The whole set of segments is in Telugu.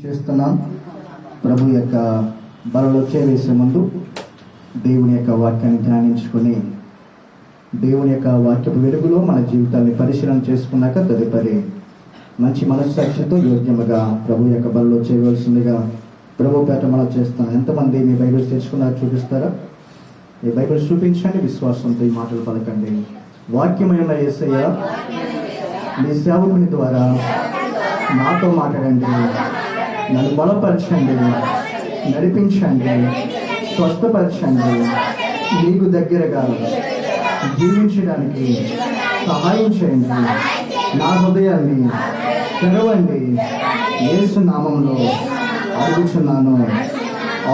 చేస్తున్నాం. ప్రభు యొక్క బలలో చేసే ముందు దేవుని యొక్క వాక్యాన్ని ధ్యానించుకొని దేవుని యొక్క వాక్యపు వెలుగులో మన జీవితాన్ని పరిశీలన చేసుకున్నాక తదుపరి మంచి మనస్సాక్షితో యోగ్యముగా ప్రభు యొక్క బలలో చేయవలసిందిగా ప్రభు పేట మనం చేస్తాం. ఎంతమంది మీ బైబిల్స్ తెచ్చుకున్నారో చూపిస్తారా? ఈ బైబిల్స్ చూపించండి, విశ్వాసంతో ఈ మాటలు పలకండి. వాక్యమైన యేసయ్య మీ సేవకుని ద్వారా నాతో మాట్లాడండి, నన్ను బలపరచండి, నడిపించండి, స్వస్థపరచండి, మీకు దగ్గరగా జీవించడానికి సహాయం చేయండి. నా హృదయాన్ని తెరవండి, యేసు నామములో అడుగుచున్నాను,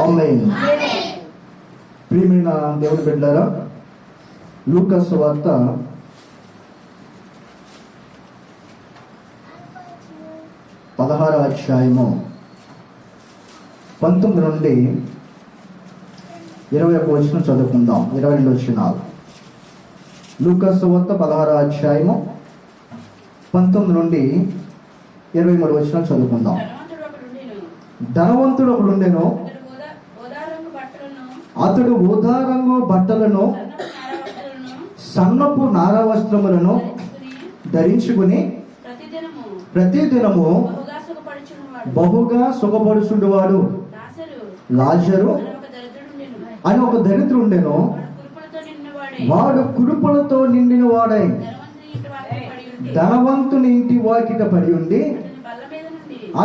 ఆమేన్. ప్రియమైన దేవుని బిడ్డలారా, లూకా సువార్త 16వ అధ్యాయము 19 నుండి 21 వచనం చదువుకుందాం. 22 వచనాలు. లూకా సువార్త 16వ అధ్యాయము 19 నుండి 23 వచనం చదువుకుందాం. ధనవంతుడు ఒకడుండెను, అతడు ఊదా రంగు బట్టలను సన్నపు నారా వస్త్రములను ధరించుకుని ప్రతిదినము బహుగా సుఖపడుచుండువాడు. లాజరు అని ఒక దరిద్రుడు ఉండెను, వాడు కురుపులతో నిండిన వాడై ధనవంతుని ఇంటి వాకిట పడి ఉండి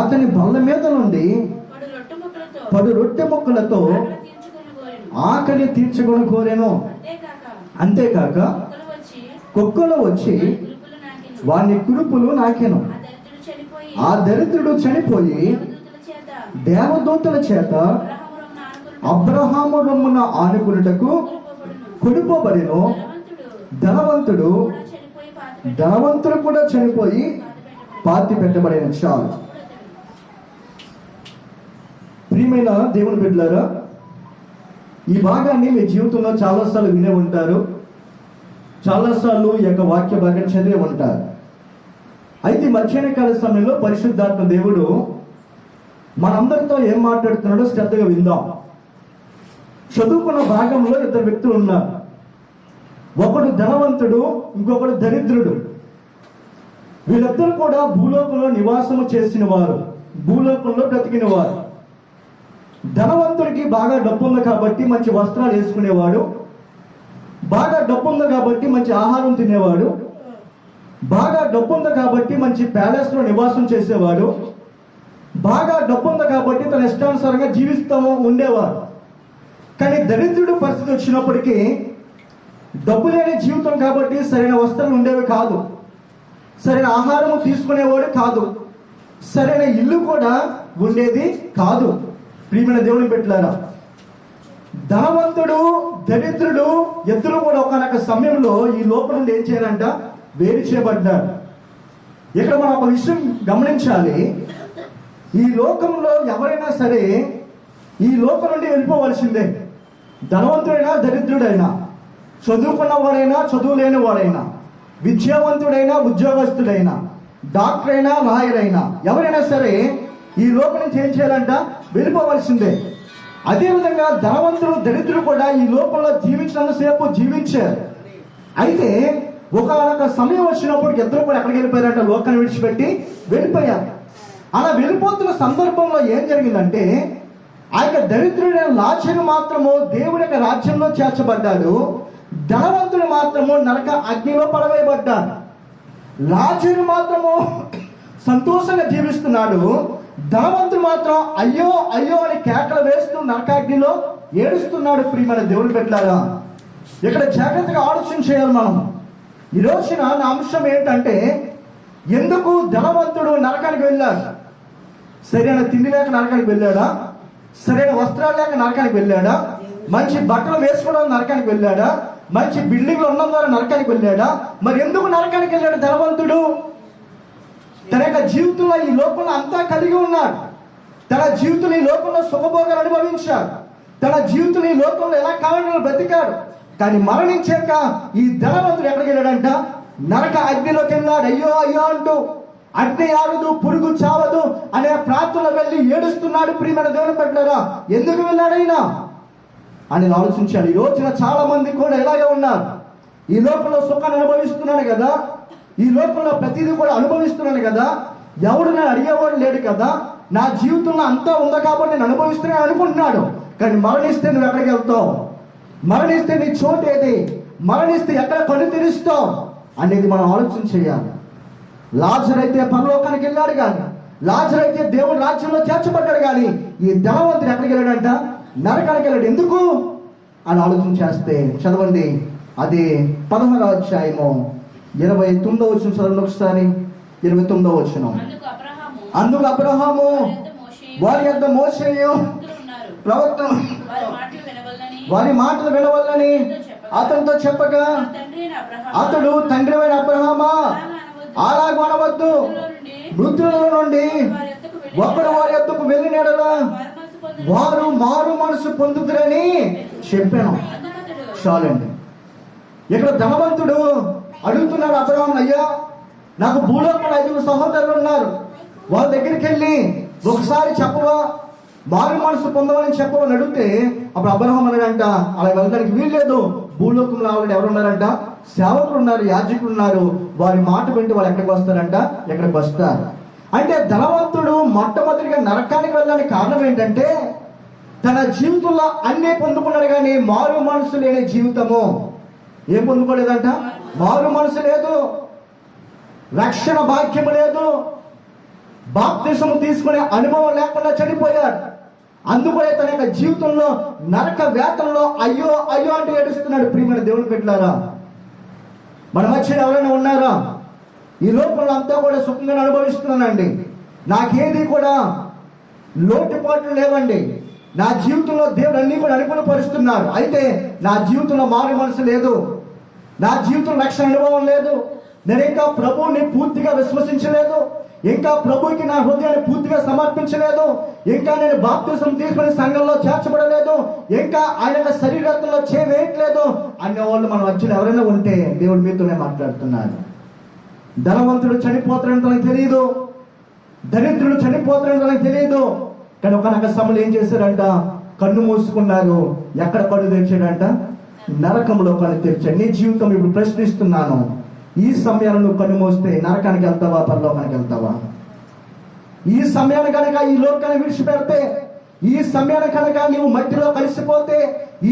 అతని బల్ల మీద నుండి పడు రొట్టె ముక్కలతో ఆకలి తీర్చుకొని కోరెను. అంతేకాక కుక్కలు వచ్చి వాని కురుపులు నాకెను. ఆ దరిద్రుడు చనిపోయి దేవదూతల చేత అబ్రహాము రొమ్మున ఆనుకున్నటకు కొడుకోబడెను. ధనవంతుడు కూడా చనిపోయి పాతి పెట్టబడిన. చాలు. ప్రియమైన దేవుని బిడ్డలారా, ఈ భాగాన్ని మీ జీవితంలో చాలాసార్లు వినే ఉంటారు, చాలాసార్లు ఈ యొక్క వాక్య భాగాన్ని చదివే ఉంటారు. అయితే మధ్యాహ్న కాల సమయంలో పరిశుద్ధాత్మ దేవుడు మనందరితో ఏం మాట్లాడుతున్నాడో శ్రద్ధగా విందాం. చదువుకున్న భాగంలో ఇద్దరు వ్యక్తులు ఉన్నారు. ఒకడు ధనవంతుడు, ఇంకొకడు దరిద్రుడు. వీళ్ళిద్దరూ కూడా భూలోకంలో నివాసము చేసిన వారు, భూలోకంలో బ్రతికిన వారు. ధనవంతుడికి బాగా డబ్బు ఉంది కాబట్టి మంచి వస్త్రాలు వేసుకునేవాడు, బాగా డబ్బు ఉంది కాబట్టి మంచి ఆహారం తినేవాడు, బాగా డబ్బు ఉంది కాబట్టి మంచి ప్యాలెస్లో నివాసం చేసేవాడు, బాగా డబ్బు ఉంది కాబట్టి తన ఇష్టానుసారంగా జీవిస్తూ ఉండేవాడు. కానీ దరిద్రుడు పరిస్థితి వచ్చినప్పటికీ డబ్బు లేని జీవితం కాబట్టి సరైన వస్త్రాలు ఉండేవి కాదు, సరైన ఆహారము తీసుకునేవాడు కాదు, సరైన ఇల్లు కూడా ఉండేది కాదు. ప్రియమైన దేవుని పెట్టారా, ధనవంతుడు దరిద్రుడు ఇద్దరు కూడా ఒకనొక సమయంలో ఈ లోపల నుండి ఏం చేయాలంట? వేరు చేయబడ్డారు. ఇక్కడ మనం ఒక విషయం గమనించాలి. ఈ లోకంలో ఎవరైనా సరే ఈ లోకం నుండి వెళ్ళిపోవలసిందే. ధనవంతుడైనా దరిద్రుడైనా, చదువుకున్నవాడైనా చదువు లేని వాడైనా, విద్యావంతుడైనా ఉద్యోగస్తుడైనా, డాక్టర్ అయినా లాయర్ అయినా, ఎవరైనా సరే ఈ లోకం నుంచి ఏం చేయాలంట? వెళ్ళిపోవలసిందే. అదేవిధంగా ధనవంతుడు దరిద్రుడు కూడా ఈ లోకంలో జీవించినంతసేపు జీవించారు. అయితే ఒక సమయం వచ్చినప్పుడు ఇద్దరు కూడా ఎక్కడికి వెళ్ళిపోయారంట? లోకాన్ని విడిచిపెట్టి వెళ్ళిపోయారు. అలా వెళ్ళిపోతున్న సందర్భంలో ఏం జరిగిందంటే, ఆ యొక్క దరిద్రుడైన లాజరు మాత్రము దేవుని యొక్క రాజ్యంలో చేర్చబడ్డాడు, ధనవంతుడు మాత్రము నరక అగ్నిలో పడవేయబడ్డాడు. లాజరు మాత్రము సంతోషంగా జీవిస్తున్నాడు, ధనవంతుడు మాత్రం అయ్యో అయ్యో అని కేకలు వేస్తూ నరకాగ్నిలో ఏడుస్తున్నాడు. ప్రియమైన దేవుని బిడ్డలారా, ఇక్కడ జాగ్రత్తగా ఆలోచన చేయాలి మనం. ఈ రోజున నా అంశం ఏంటంటే, ఎందుకు ధనవంతుడు నరకానికి వెళ్ళాడు? సరైన తిండి లేక నరకానికి వెళ్ళాడా? సరైన వస్త్రాలు లేక నరకానికి వెళ్ళాడా? మంచి బట్టలు వేసుకోవడం నరకానికి వెళ్ళాడా? మంచి బిల్డింగ్లు ఉండడం ద్వారా నరకానికి వెళ్ళాడా? మరి ఎందుకు నరకానికి వెళ్ళాడు ధనవంతుడు? తన యొక్క జీవితంలో ఈ లోకంలో అంతా కలిగి ఉన్నాడు. తన జీవితంలో ఈ లోకంలో సుఖభోగాలు అనుభవించాడు. తన జీవితంలో ఈ లోకంలో ఎలా కావాలని బ్రతికాడు. కానీ మరణించాక ఈ ధనవంతుడు ఎక్కడికి వెళ్ళాడంట? నరక అగ్నిలోకి వెళ్ళాడు. అయ్యో అయ్యో అంటూ అగ్ని ఆరదు, పురుగు చావదు అనే ప్రాంతంలో వెళ్ళి ఏడుస్తున్నాడు. ప్రియమైన దేవుని పెట్టారా, ఎందుకు వెళ్ళాడైనా అని ఆలోచించాడు. ఈ రోజున చాలా మంది కూడా ఇలాగే ఉన్నారు. ఈ లోకంలో సుఖాన్ని అనుభవిస్తున్నాను కదా, ఈ లోకంలో ప్రతిదీ కూడా అనుభవిస్తున్నాను కదా, ఎవడు నేను అడిగేవాడు లేడు కదా, నా జీవితంలో అంతా ఉందా కాబట్టి నేను అనుభవిస్తున్నాను అనుకుంటున్నాడు. కానీ మరణిస్తే నువ్వు ఎక్కడికి వెళ్తావు, మరణిస్తే నీ చోటు ఏది, మరణిస్తే ఎక్కడ కళ్ళు తెరుస్తావు అనేది మనం ఆలోచన చేయాలి. లాజరు అయితే పరలోకానికి వెళ్ళాడు కానీ, లాజరు అయితే దేవుని రాజ్యంలో చేర్చబడ్డాడు కానీ, ఈ ధనవంతుడు ఎక్కడికి వెళ్ళాడంట, నరకానికి వెళ్ళాడు. ఎందుకు అని ఆలోచన చేస్తే చదవండి, అది 16వ అధ్యాయము 29వ వచనం చదవండి ఒకసారి. 29వ వచనం. అందుకు అబ్రహాము వారి యొద్ద మోషేయు ప్రవక్తలు వారి మాటలు వినవల్లని అతనితో చెప్పగా, అతడు తండ్రి అయిన అబ్రహామా అలాగ అనవద్దు, మృతుల నుండి ఒకరు వారి యొద్దకు వెళ్ళినడలా వారు మారు మనసు పొందుతురని చెప్పాను. చాలండి. ఇక్కడ ధనవంతుడు అడుగుతున్నాడు అబ్రహాం, అయ్యా నాకు భూలోకంలో 5 సహోదరులు ఉన్నారు, వాళ్ళ దగ్గరికి వెళ్ళి ఒకసారి చెప్పవా, మారు మనసు పొందమని చెప్పమని అడిగితే అప్పుడు అబ్రహాం అన్నాడంట, అలా వెళ్ళడానికి వీల్లేదు, భూలోకంలో ఆల్రెడీ ఎవరున్నారంట, సేవకులు ఉన్నారు, యాజకులు ఉన్నారు, వారి మాట వింటే వాళ్ళు ఎక్కడికి వస్తారంట, ఎక్కడికి వస్తారు. అంటే ధనవంతుడు మొట్టమొదటిగా నరకానికి వెళ్ళడానికి కారణం ఏంటంటే తన జీవితంలో అన్నీ పొందుకున్నాడు కానీ మారు మనసు లేని జీవితము. ఏం పొందుకోలేదంట, మారు మనసు లేదు, రక్షణ భాగ్యము లేదు, బాప్తిసము తీసుకునే అనుభవం లేకుండా చనిపోయాడు. అందుకనే తన యొక్క జీవితంలో నరక వేతంలో అయ్యో అయ్యో అంటే ఏడుస్తున్నాడు. ప్రియమైన దేవుని బిడ్డలారా, మన మధ్య ఎవరైనా ఉన్నారా? ఈ లోకంలో అంతా కూడా సుఖంగా అనుభవిస్తున్నానండి, నాకేది కూడా లోటుపాట్లు లేవండి, నా జీవితంలో దేవుడు అన్ని కూడా అనుకూలపరుస్తున్నారు, అయితే నా జీవితంలో మారు మనసు లేదు, నా జీవితంలో రక్షణ అనుభవం లేదు, నేను ఇంకా ప్రభువుని పూర్తిగా విశ్వసించలేదు, ఇంకా ప్రభువుకి నా హృదయాన్ని పూర్తిగా సమర్పించలేదు, ఇంకా నేను బాప్తిసం తీసుకుని సంఘంలో చేర్చబడలేదు, ఇంకా ఆయన యొక్క శరీరంలో చేయవేయట్లేదు అనే వాళ్ళు మన మధ్యలో ఎవరైనా ఉంటే దేవుడు మీతోనే మాట్లాడుతున్నారు. ధనవంతుడు చనిపోతాడని తనకు తెలియదు, దరిద్రుడు చనిపోతాడని తనకు తెలియదు, కానీ ఒక సమయంలో ఏం చేశారంట, కన్ను మూసుకున్నారు. ఎక్కడ కన్ను తెరిచాడంట, నరకంలో కన్ను తెరిచాడు. నీ జీవితం ఇప్పుడు ప్రశ్నిస్తున్నాను, ఈ సమయాన్ని నువ్వు కన్ను మూస్తే నరకానికి వెళ్తావా, పరలోకానికి వెళ్తావా? ఈ సమయాన్ని కనుక ఈ లోకాన్ని విడిచిపెడితే, ఈ సమయాన్ని కనుక నీవు మట్టిలో కలిసిపోతే,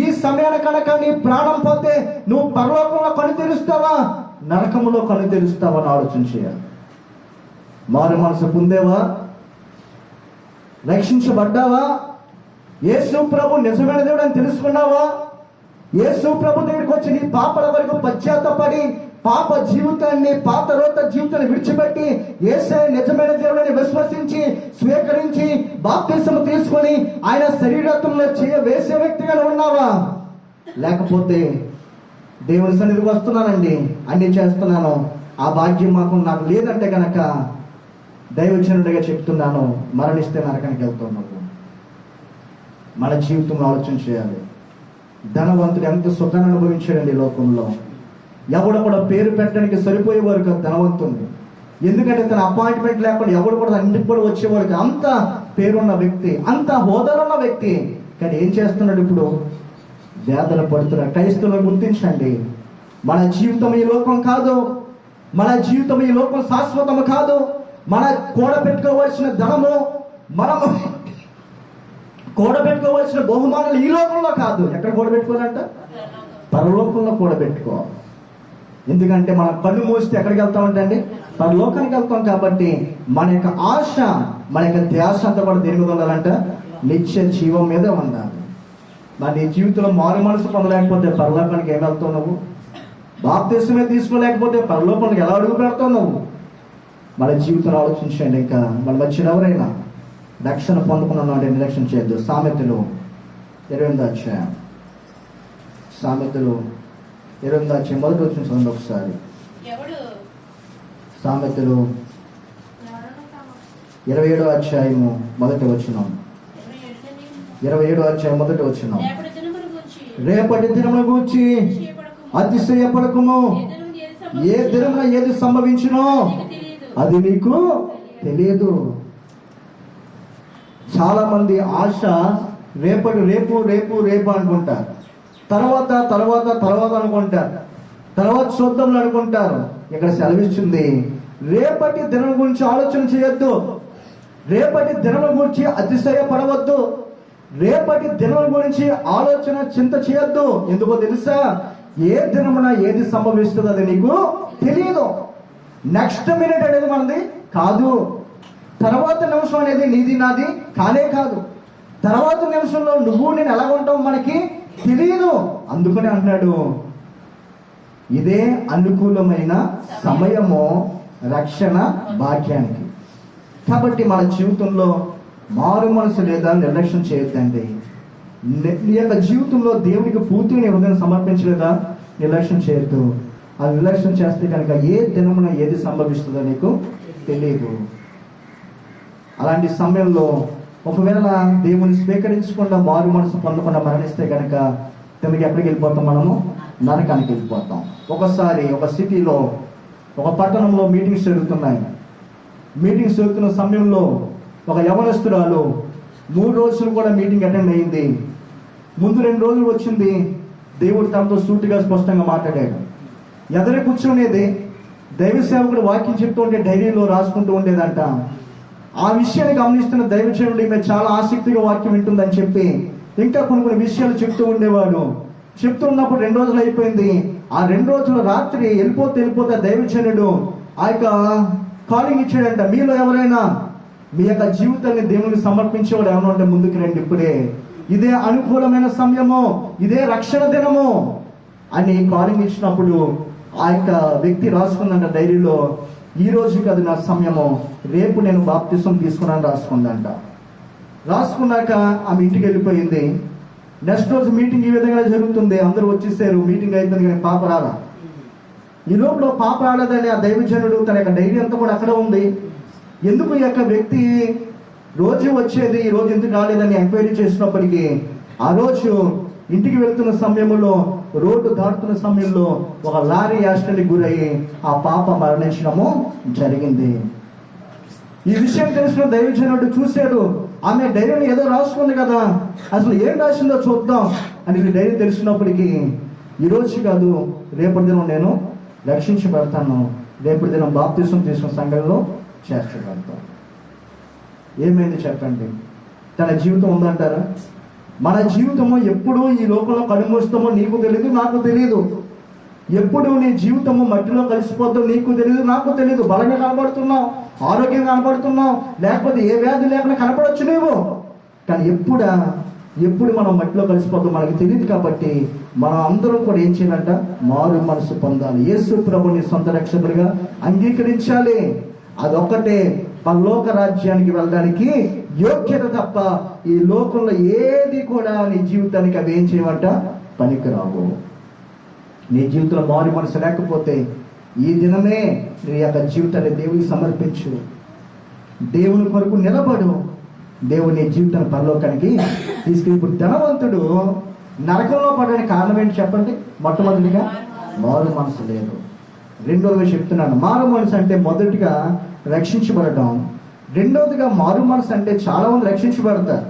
ఈ సమయాన్ని కనుక నీ ప్రాణం పోతే నువ్వు పరలోకంలో కన్ను తెరుస్తావా, నరకంలో కన్ను తెరుస్తావా అని ఆలోచన చేయాలి. మారు మనసు పొందేవా, రక్షించబడ్డావా, యేసు ప్రభు నిజమైన దేవుడు అని తెలుసుకున్నావా, యేసు ప్రభు దగ్గరికి వచ్చి నీ పాపల వరకు పశ్చాత్తపడి పాప జీవితాన్ని, పాత రోత జీవితాన్ని విడిచిపెట్టి యేసే నిజమైన దేవుడిని విశ్వసించి స్వీకరించి బాప్తిసము తీసుకొని ఆయన శరీరత్వంలో వేసే వ్యక్తిగా ఉన్నావా? లేకపోతే దేవుని సన్నిధికి వస్తున్నానండి, అన్ని చేస్తున్నాను, ఆ భాగ్యం నాకు లేదంటే కనుక దైవజనుడిగా చెప్తున్నాను, మరణిస్తే నరకానికి వెళ్తున్నావు. మన జీవితంలో ఆలోచన చేయాలి. ధనవంతుడు ఎంత సుఖాన్ని అనుభవించాడండి లోకంలో. ఎవడు కూడా పేరు పెట్టడానికి సరిపోయేవారు కాదు ధనవంతుడు, ఎందుకంటే తన అపాయింట్మెంట్ లేకుండా ఎవడు కూడా ఇంటికి కూడా వచ్చేవాడు కాదు. అంత పేరున్న వ్యక్తి, అంత హోదాలున్న వ్యక్తి, కానీ ఏం చేస్తున్నాడు ఇప్పుడు? వేదన పడుతున్నాడు. క్రైస్తవులను గుర్తించండి, మన జీవితం ఈ లోకం కాదు, మన జీవితం ఈ లోకం శాశ్వతం కాదు. మన కూడబెట్టుకోవాల్సిన ధనము, మనము కూడబెట్టుకోవాల్సిన బహుమానాలు ఈ లోకంలో కాదు. ఎక్కడ కూడబెట్టుకోవాలంట? పరలోకంలో కూడబెట్టుకోవాలి. ఎందుకంటే మనం కన్ను మూస్తే ఎక్కడికి వెళ్తామంటే అండి, పరలోకానికి వెళ్తాం. కాబట్టి మన యొక్క ఆశ, మన యొక్క ధ్యాస అంతా కూడా దేని మీద ఉండాలంట? నిత్య జీవం మీద ఉండాలి. మరి నీ జీవితంలో మారు మనసు పొందలేకపోతే పరలోకానికి ఏం వెళ్తావు నువ్వు? బాప్తిసమే తీసుకోలేకపోతే పరలోకానికి ఎలా అడుగు పెడతావు నువ్వు? మన జీవితంలో ఆలోచించండి. ఇంకా మన మధ్యలో ఎవరైనా రక్షణ పొందుకున్నాను అంటే నిర్లక్ష్యం చేయొద్దు. సామెతలు 28వ అధ్యాయం, సామెతలు 28వ అధ్యాయం మొదటి వచ్చిన చదవండి ఒకసారి. సామెతలు 27వ అధ్యాయము మొదటి వచనం. 27వ అధ్యాయం మొదటి వచనం. రేపటి దినముల గూర్చి అతిశయపడకుము, ఏ దినమున ఏది సంభవించునో అది నీకు తెలియదు. చాలా మంది ఆశ రేపు రేపు రేపు అనుకుంటారు, తర్వాత తర్వాత తర్వాత అనుకుంటారు, తర్వాత చూద్దాంలు అనుకుంటారు. ఇక్కడ సెలవిస్తుంది, రేపటి దినం గురించి ఆలోచన చేయొద్దు, రేపటి దినం గురించి అతిశయపడవద్దు, రేపటి దినం గురించి ఆలోచన చింత చేయొద్దు. ఎందుకో తెలుసా? ఏ దినమున ఏది సంభవిస్తుందో అది నీకు తెలియదు. నెక్స్ట్ మినిట్ అనేది మనది కాదు, తర్వాత నిమిషం అనేది నీది నాది కానే కాదు. తర్వాత నిమిషంలో నువ్వు నేను ఎలా ఉంటావు మనకి తెలియదు. అందుకని అంటున్నాడు, ఇదే అనుకూలమైన సమయము రక్షణ భాగ్యానికి. కాబట్టి మన జీవితంలో మారు మనసు లేదా నిర్లక్ష్యం చేయొద్దండి. నీ యొక్క జీవితంలో దేవుడికి పూర్తిగా నీ హృదయం సమర్పించలేదా నిర్లక్ష్యం చేయొద్దు. ఆ నిర్లక్ష్యం చేస్తే కనుక ఏ దినమున ఏది సంభవిస్తుందో నీకు తెలియదు. అలాంటి సమయంలో ఒకవేళ దేవుని స్వీకరించకుండా మారు మనసు పొందకుండా మరణిస్తే కనుక తిరిగి ఎక్కడికి వెళ్ళిపోతాం? మనము నరకానికి వెళ్ళిపోతాం. ఒకసారి ఒక సిటీలో ఒక పట్టణంలో మీటింగ్స్ జరుగుతున్నాయి. మీటింగ్స్ జరుగుతున్న సమయంలో ఒక యవనస్తురాలు 3 రోజులు కూడా మీటింగ్ అటెండ్ అయింది. ముందు 2 రోజులు వచ్చింది, దేవుడు తనతో సూటిగా స్పష్టంగా మాట్లాడాడు. ఎదరి కూర్చునేది, దైవ సేవకుడు వాక్యం చెప్తూ ఉంటే డైరీలో రాసుకుంటూ ఉండేదంట. ఆ విషయాన్ని గమనిస్తున్న దైవజనుడు ఈమె చాలా ఆసక్తిగా వాక్యం వింటుందని చెప్పి ఇంకా కొన్ని విషయాలు చెప్తూ ఉండేవాడు. చెప్తూ ఉన్నప్పుడు 2 రోజులు అయిపోయింది. ఆ 2 రోజుల రాత్రి వెళ్ళిపోతే దైవజనుడు ఆ యొక్క కాలింగ్ ఇచ్చాడంట, మీలో ఎవరైనా మీ యొక్క జీవితాన్ని దేవునికి సమర్పించేవాడు ఎవరు అంటే ముందుకు రండి, ఇప్పుడే ఇదే అనుకూలమైన సమయము, ఇదే రక్షణ దినము అని కాలింగ్ ఇచ్చినప్పుడు ఆ యొక్క వ్యక్తి రాసుకుందంట డైరీలో, ఈ రోజు కాదు నా సమయము, రేపు నేను బాప్తిసం తీసుకున్నాను రాసుకుందంట. రాసుకున్నాక ఆమె ఇంటికి వెళ్ళిపోయింది. నెక్స్ట్ రోజు మీటింగ్ ఈ విధంగా జరుగుతుంది. అందరూ వచ్చేసారు, మీటింగ్ అయిపోయింది, కానీ పాప రాలా. ఈ లోపల పాప రాలేదని ఆ దైవజనుడు తన యొక్క డైరీ అంతా కూడా అక్కడ ఉంది. ఎందుకు ఈ యొక్క వ్యక్తి రోజు వచ్చేది, ఈ రోజు ఎందుకు రాలేదని ఎంక్వైరీ చేసినప్పటికీ ఆ రోజు ఇంటికి వెళ్తున్న సమయంలో, రోడ్డు దాటుతున్న సమయంలో ఒక లారీ యాక్సిడెంట్కి గురయ్యి ఆ పాప మరణించడము జరిగింది. ఈ విషయం తెలిసిన దైవజనుడు చూశాడు, ఆమె డైరీని ఏదో రాసుకుంది కదా, అసలు ఏం రాసిందో చూద్దాం అని డైరీ తెలిసినప్పటికీ ఈ రోజు కాదు రేపటి దినం నేను రక్షించబడతాను, రేపటి దినం బాప్తిసం తీసుకున్న సంఘంలో చేర్చబడతాను. ఏమైంది చెప్పండి? తన జీవితం ఉందంటారా? మన జీవితము ఎప్పుడు ఈ లోకంలో కనుమూస్తామో నీకు తెలియదు, నాకు తెలియదు. ఎప్పుడు నీ జీవితము మట్టిలో కలిసిపోద్దో నీకు తెలియదు, నాకు తెలియదు. బలంగా కనబడుతున్నావు, ఆరోగ్యంగా కనబడుతున్నావు, లేకపోతే ఏ వ్యాధి లేకుండా కనపడవచ్చు నీవు. కానీ ఎప్పుడు మనం మట్టిలో కలిసిపోతాం మనకి తెలియదు. కాబట్టి మనం అందరం కూడా ఏం చేయాలంట? మారు మనసు పొందాలి, యేసు ప్రభుని సొంత రక్షకుడిగా అంగీకరించాలి. అదొక్కటే పరలోక రాజ్యానికి వెళ్ళడానికి యోగ్యత తప్ప ఈ లోకంలో ఏది కూడా నీ జీవితానికి అవి ఏం చేయమంట? పనికిరావు. నీ జీవితంలో మారు మనసు లేకపోతే ఈ దినమే నీ యొక్క జీవితాన్ని దేవునికి సమర్పించు, దేవుని కొరకు నిలబడు, దేవుని నీ జీవితాన్ని పరలోకానికి తీసుకెళ్ళి. ఇప్పుడు ధనవంతుడు నరకంలో పడడానికి కారణం ఏంటి చెప్పండి? మొట్టమొదటిగా మారు మనసు లేదు. రెండోదిగా చెప్తున్నాను, మారు మనసు అంటే మొదటిగా రక్షించబడటం, రెండవదిగా మారు మనసు అంటే చాలా మంది రక్షించబడతారు,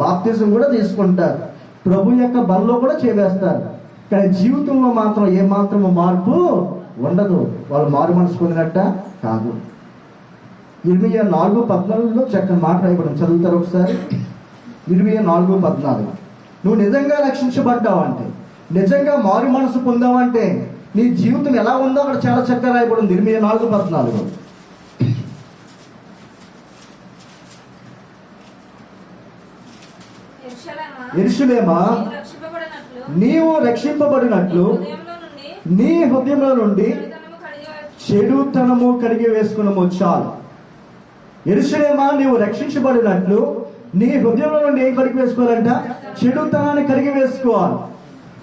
బాప్తిజం కూడా తీసుకుంటారు, ప్రభు యొక్క బలలో కూడా చేవేస్తారు, కానీ జీవితంలో మాత్రం ఏమాత్రము మార్పు ఉండదు. వాళ్ళు మారు మనసు పొందినట్ట కాదు. ఇర్మియా 4:14 చక్కని మాట రాయబడింది, చదువుతారు ఒకసారి. ఇర్మియా 4:14. నువ్వు నిజంగా రక్షించబడ్డావంటే, నిజంగా మారు మనసు పొందావంటే నీ జీవితం ఎలా ఉందో అక్కడ చాలా చక్కగా రాయబడింది. ఇర్మియా 4:14. యెరూషలేమా, నీవు రక్షింపబడినట్లు నీ హృదయంలో నుండి చెడుతనము కడిగి వేసుకున్నాము చాలు. యెరూషలేమా, నీవు రక్షించబడినట్లు నీ హృదయంలో నుండి ఏం కడిగి వేసుకోవాలంట? చెడుతనాన్ని కడిగి వేసుకోవాలి.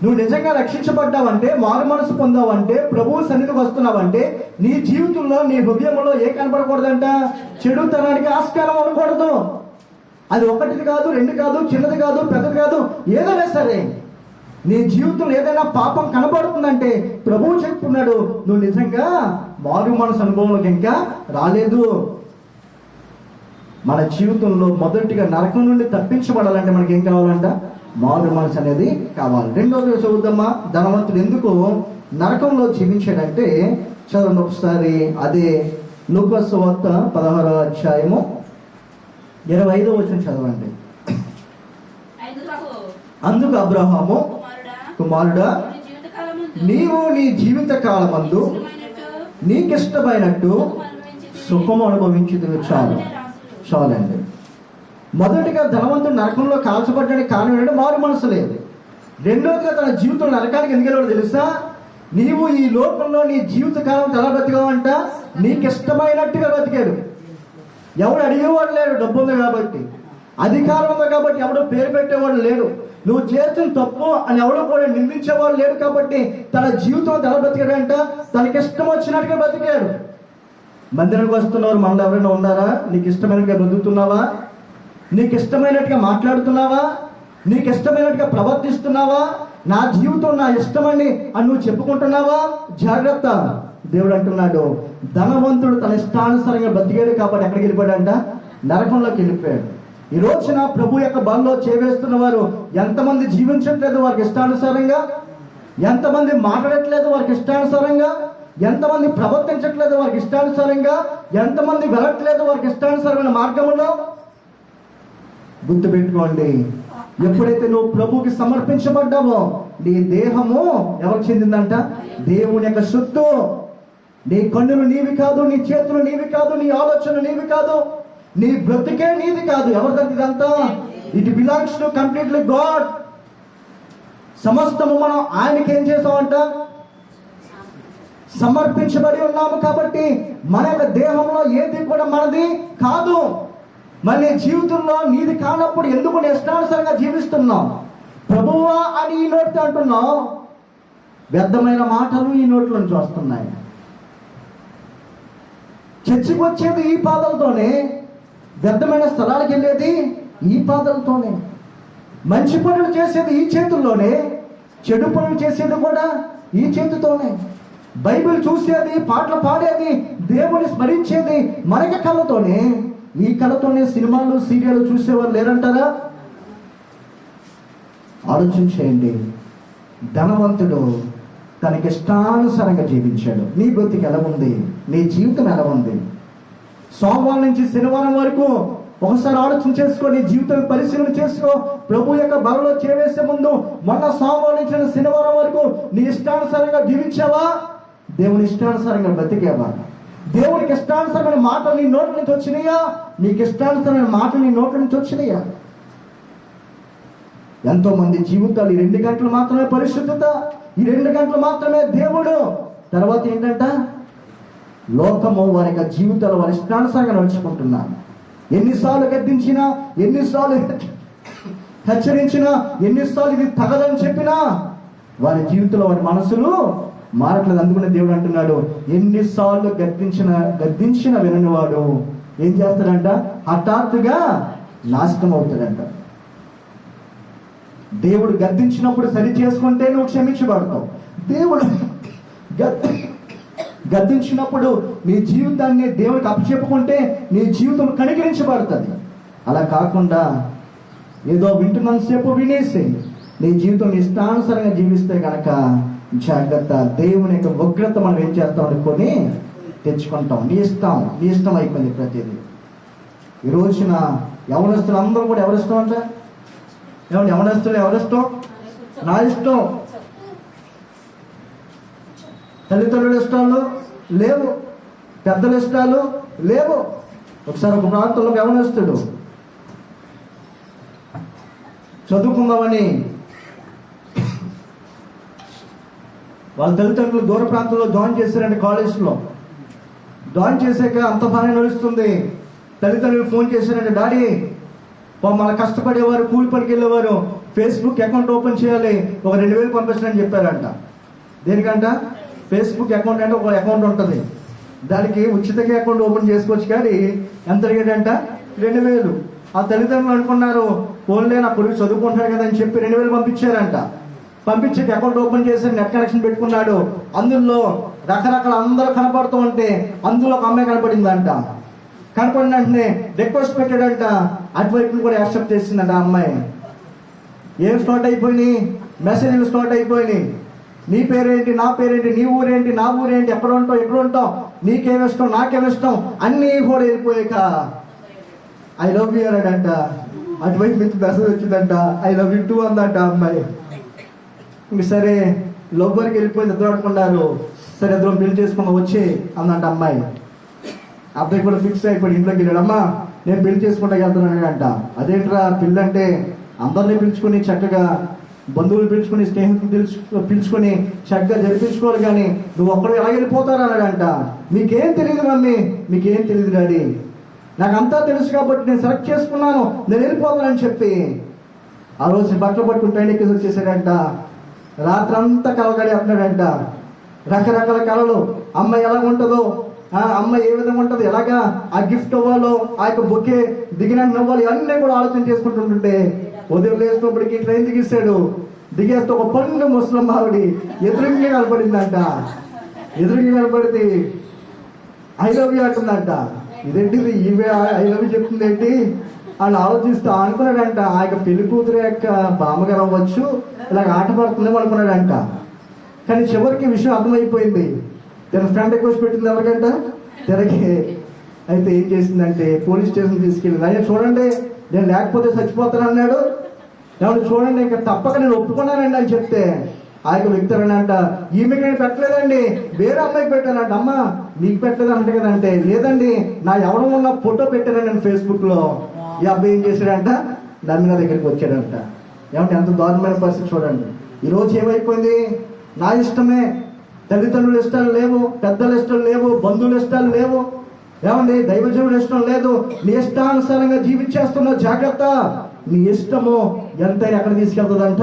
నువ్వు నిజంగా రక్షించబడ్డావంటే, మారు మనసు పొందావంటే, ప్రభువు సన్నిధికి వస్తున్నావంటే నీ జీవితంలో నీ హృదయంలో ఏ కనపడకూడదంట? చెడుతనానికి ఆస్కారం అవ్వకూడదు. అది ఒకటిది కాదు, రెండు కాదు, చిన్నది కాదు, పెద్దది కాదు, ఏదైనా సరే నీ జీవితంలో ఏదైనా పాపం కనబడుతుందంటే ప్రభువు చెప్తున్నాడు, నువ్వు నిజంగా మారు మనసు అనుభవంలోకి ఇంకా రాలేదు. మన జీవితంలో మొదటిగా నరకం నుండి తప్పించబడాలంటే మనకి ఏం కావాలంట? మారు మనసు అనేది కావాలి. రెండోది చదువుదామా, ధనవంతుడు ఎందుకు నరకంలో జీవించాడంటే చదవండి ఒకసారి. అదే లూకా సువార్త 16వ అధ్యాయము 25వ వచనం చదవండి. అందుకు అబ్రహాము, కుమారుడా, నీవు నీ జీవిత కాలమందు నీకిష్టమైనట్టు సుఖము అనుభవించుదువు చాలు. చాలండి. మొదటిగా ధనవంతుడు నరకంలో కాల్చబడ్డానికి కారణం ఏంటంటే మారు మనసు లేదు. రెండోదిగా తన జీవితంలో నరకానికి ఎందుకు వెళ్ళాడో తెలుసా? నీవు ఈ లోకంలో నీ జీవిత కాలం ఎలా బతికావంట? నీకు ఇష్టమైనట్టుగా బతికాడు. ఎవడు అడిగేవాడు లేడు, డబ్బు ఉంది కాబట్టి, అధికారం ఉంది కాబట్టి ఎవడో పేరు పెట్టేవాడు లేడు, నువ్వు చేస్తున్న తప్పు అని ఎవడో కూడా నిందించేవాడు లేడు. కాబట్టి తన జీవితం ఎలా బతికాడంట? తనకి ఇష్టం వచ్చినట్టుగా బతికాడు. మందిరానికి వస్తున్నవారు మనలో ఎవరైనా ఉన్నారా? నీకు ఇష్టమైనట్టుగా బతుకుతున్నావా? నీకు ఇష్టమైనట్టుగా మాట్లాడుతున్నావా? నీకు ఇష్టమైనట్టుగా ప్రవర్తిస్తున్నావా? నా జీవితం నా ఇష్టమని అని నువ్వు చెప్పుకుంటున్నావా? జాగ్రత్త. దేవుడు అంటున్నాడు, ధనవంతుడు తన ఇష్టానుసారంగా బతికాడు కాబట్టి ఎక్కడికి వెళ్ళిపోయాడంట? నరకంలోకి వెళ్ళిపోయాడు. ఈ రోజున ప్రభు యొక్క బలలో చేవేస్తున్న వారు ఎంతమంది జీవించట్లేదు వారికి ఇష్టానుసారంగా, ఎంతమంది మాట్లాడట్లేదు వారికి ఇష్టానుసారంగా, ఎంతమంది ప్రవర్తించట్లేదు వారికి ఇష్టానుసారంగా, ఎంతమంది వెళ్ళట్లేదు వారికి ఇష్టానుసారమైన మార్గంలో. గుర్తుపెట్టుకోండి, ఎప్పుడైతే నువ్వు ప్రభుకి సమర్పించబడ్డావో నీ దేహము ఎవరికి చెందిందంట? దేవుని యొక్క సొత్తు. నీ కన్నులు నీవి కాదు, నీ చేతులు నీవి కాదు, నీ ఆలోచన నీవి కాదు, నీ బ్రతికే నీది కాదు. ఎవరిదంతా ఇదంతా? It belongs to completely God. సమస్తము మనం ఆయనకి ఏం చేసామంట? సమర్పించబడి ఉన్నాము. కాబట్టి మన యొక్క దేహంలో ఏది కూడా మనది కాదు. మరి నీ జీవితంలో నీది కానప్పుడు ఎందుకు నీ ఇష్టానుసారంగా జీవిస్తున్నావు? ప్రభువా అని ఈ నోటితో అంటున్నావు, వ్యర్థమైన మాటలు ఈ నోట్ల నుంచి వస్తున్నాయి. చర్చికి వచ్చేది ఈ పాదాలతోనే, వ్యర్థమైన స్థలాలకు వెళ్ళేది ఈ పాదాలతోనే, మంచి పనులు చేసేది ఈ చేతుల్లోనే, చెడు పనులు చేసేది కూడా ఈ చేతితోనే, బైబిల్ చూసేది, పాటలు పాడేది, దేవుని స్మరించేది మనకి కళ్ళతోనే. ఈ కళతోనే సినిమాలు సీరియల్ చూసేవారు లేరంటారా? ఆలోచించేయండి. ధనవంతుడు తనకి ఇష్టానుసారంగా జీవించాడు. నీ బ్రతికి ఎలా ఉంది? నీ జీవితం ఎలా ఉంది? సోమవారం నుంచి శనివారం వరకు ఒకసారి ఆలోచన చేసుకో, నీ జీవితాన్ని పరిశీలన చేసుకో. ప్రభు యొక్క బలలో చేవేసే ముందు మొన్న సోమవారం నుంచి శనివారం వరకు నీ ఇష్టానుసారంగా జీవించావా? దేవుని ఇష్టానుసారంగా బ్రతికేవా? దేవునికి ఇష్టానుసరమైన మాటలు నీ నోట్ల నుంచి వచ్చినాయా? నీకు ఇష్టానుసరమైన మాటలు నీ నోట్ల నుంచి వచ్చినాయా? ఎంతో మంది జీవితాలు ఈ 2 గంటలు మాత్రమే పరిశుద్ధత, ఈ 2 గంటలు మాత్రమే దేవుడు. తర్వాత ఏంటంట? లోకము వారి యొక్క జీవితాలు వారి ఇష్టానుసారంగా నడుచుకుంటున్నారు. ఎన్నిసార్లు గద్దించినా, ఎన్నిసార్లు హెచ్చరించినా, ఎన్నిసార్లు ఇది తగదని చెప్పినా వారి జీవితంలో వారి మనసులు మారట్లేదు. అందుకనే దేవుడు అంటున్నాడు, ఎన్నిసార్లు గద్దించిన విననివాడు ఏం చేస్తాడంట? హఠాత్తుగా నాశనం అవుతాడంట. దేవుడు గద్దించినప్పుడు సరి చేసుకుంటే నువ్వు క్షమించబడతావు. దేవుడు గద్దించినప్పుడు నీ జీవితాన్ని దేవుడికి అప్పచెప్పుకుంటే నీ జీవితం కనికరించబడుతుంది. అలా కాకుండా ఏదో వింటున్నంతసేపు వినేసి నీ జీవితం ఇష్టానుసారంగా జీవిస్తే కనుక జాగ్రత్త. దేవుని యొక్క ఉగ్రత మనం ఏం చేస్తాం అనుకొని తెచ్చుకుంటాం. నీ ఇష్టం అయిపోయింది ప్రతిదీ. ఈ రోజున యవనస్తులు అందరూ కూడా ఎవరిష్టం అంట? ఏమంటే యవనస్తులు ఎవరిష్టం? నా ఇష్టం. తల్లిదండ్రుల ఇష్టాలు లేవు, పెద్దల ఇష్టాలు లేవు. ఒకసారి ఒక ప్రాంతంలో యవనస్తుడు చదువుకుందామని వాళ్ళ తల్లిదండ్రులు దూర ప్రాంతంలో జాయిన్ చేశారంటే కాలేజ్లో. జాయిన్ చేశాక అంత బాగానే నడుస్తుంది. తల్లిదండ్రులు ఫోన్ చేశారంటే, డాడీ మన కష్టపడేవారు, కూలి పనికి వెళ్ళేవారు ఫేస్బుక్ అకౌంట్ ఓపెన్ చేయాలి, ఒక 2000 పంపించని చెప్పారంట. దేనికంట? ఫేస్బుక్ అకౌంట్ అంటే ఒక అకౌంట్ ఉంటుంది, దానికి ఉచితంగా అకౌంట్ ఓపెన్ చేసుకోవచ్చు. కానీ ఎంత అడిగాడంట? 2000. ఆ తల్లిదండ్రులు అనుకున్నారు, ఫోన్లే నా కొడుకు చదువుకుంటాడు కదా అని చెప్పి 2000 పంపించారంట. పంపించి అకౌంట్ ఓపెన్ చేసి నెట్ కనెక్షన్ పెట్టుకున్నాడు. అందులో రకరకాల అందరూ కనపడుతూ ఉంటే అందులో ఒక అమ్మాయి కనపడిందంట. కనపడిన వెంటనే రిక్వెస్ట్ పెట్టాడంట. అటువైపు కూడా యాక్సెప్ట్ చేసిందంట ఆ అమ్మాయి. ఏం స్టార్ట్ అయిపోయినాయి, మెసేజ్లు స్టార్ట్ అయిపోయినాయి. నీ పేరేంటి, నా పేరేంటి, నీ ఊరేంటి, నా ఊరేంటి, ఎక్కడ ఉంటావు, నీకేమిష్టం, నాకేమిష్టం అన్నీ కూడా వెళ్ళిపోయాక ఐ లవ్ యూ అన్నాడంట. అటువైపు నుంచి మెసేజ్ వచ్చిందంట, ఐ లవ్ యూ టూ అందంట అమ్మాయి. ఇంక సరే లోపలికి వెళ్ళిపోయింది, ఇద్దరు ఆడుకున్నారు. సరే ఇద్దరు పెళ్లి చేసుకుని వచ్చి అందంట అమ్మాయి. అబ్బాయి కూడా ఫిక్స్ అయిపోయి ఇంట్లోకి వెళ్ళాడు. అమ్మా నేను పెళ్లి చేసుకుంటా వెళ్తున్నాను అంట. అదేంట్రా పెళ్ళి అంటే అందరినీ పిలుచుకుని చక్కగా బంధువులు పిలుచుకుని స్నేహితులు పిలుచుకొని చక్కగా జరిపించుకోవాలి, కానీ నువ్వు ఒక్కడు ఎలా వెళ్ళిపోతారు అన్నాడంట. మీకేం తెలియదు మమ్మీ, మీకేం తెలియదు డాడీ, నాకు అంతా తెలుసు కాబట్టి నేను సెలెక్ట్ చేసుకున్నాను, నేను వెళ్ళిపోతానని చెప్పి ఆ రోజు బట్టలు పట్టుకుని ట్రైన్ ఎక్కేసి వచ్చేసాడంట. రాత్రంతా కలగడి అంటున్నాడంట. రకరకాల కళలు, అమ్మాయి ఎలా ఉంటుందో, అమ్మాయి ఏ విధంగా ఉంటుందో, ఎలాగా ఆ గిఫ్ట్ అవ్వాలో, ఆ యొక్క బొకే దిగినట్టు అవ్వాలి, అన్నీ కూడా ఆలోచన చేసుకుంటుంటే ఉదయం లేచినప్పటికీ ట్రైన్ దిగేస్తే ఒక పండు ముస్లిం ఆవిడ ఎదురుగా కనపడిందంట. ఎదురుగా కనపడితే ఐ లవ్ యూ అంటుందంట. ఇదేంటిది ఈవే ఐ లవ్ యూ చెప్తుంది ఏంటి అని ఆలోచిస్తూ అనుకున్నాడంట. ఆ యొక్క పెళ్లి కూతురు యొక్క బామ్మగారు అవ్వచ్చు, ఇలాగ ఆట పడుతుందేమో అనుకున్నాడంట. కానీ చివరికి విషయం అర్థమైపోయింది. తన ఫ్రెండ్ రిక్వెస్ట్ పెట్టింది ఎవరికంట, తిరగి. అయితే ఏం చేసిందంటే పోలీస్ స్టేషన్ తీసుకెళ్ళింది. అయ్యా చూడండి, నేను లేకపోతే చచ్చిపోతాను అన్నాడు, ఎవరు చూడండి ఇంకా తప్పక నేను ఒప్పుకున్నానండి అని చెప్తే ఆ యొక్క వ్యక్తి అంట, ఈమెకి నేను పెట్టలేదండి, వేరే అమ్మాయికి పెట్టానంట. అమ్మ నీకు పెట్టలేదు అంటే కదంటే, లేదండి నా ఎవరు ఉన్న ఫోటో పెట్టానండి నేను ఫేస్బుక్లో. ఈ అబ్బాయి ఏం చేశాడంట, దాని నా దగ్గరికి వచ్చాడంట. ఏమంటే ఎంత దారుణమైన పరిస్థితి చూడండి. ఈరోజు ఏమైపోయింది, నా ఇష్టమే, తల్లిదండ్రుల ఇష్టాలు లేవు, పెద్దల ఇష్టాలు లేవు, బంధువుల ఇష్టాలు లేవు, ఏమండి దైవజనుల ఇష్టం లేదు, నీ ఇష్టానుసారంగా జీవించేస్తున్నావు, జాగ్రత్త. నీ ఇష్టము ఎంతైనా ఎక్కడ తీసుకెళ్తుందంట,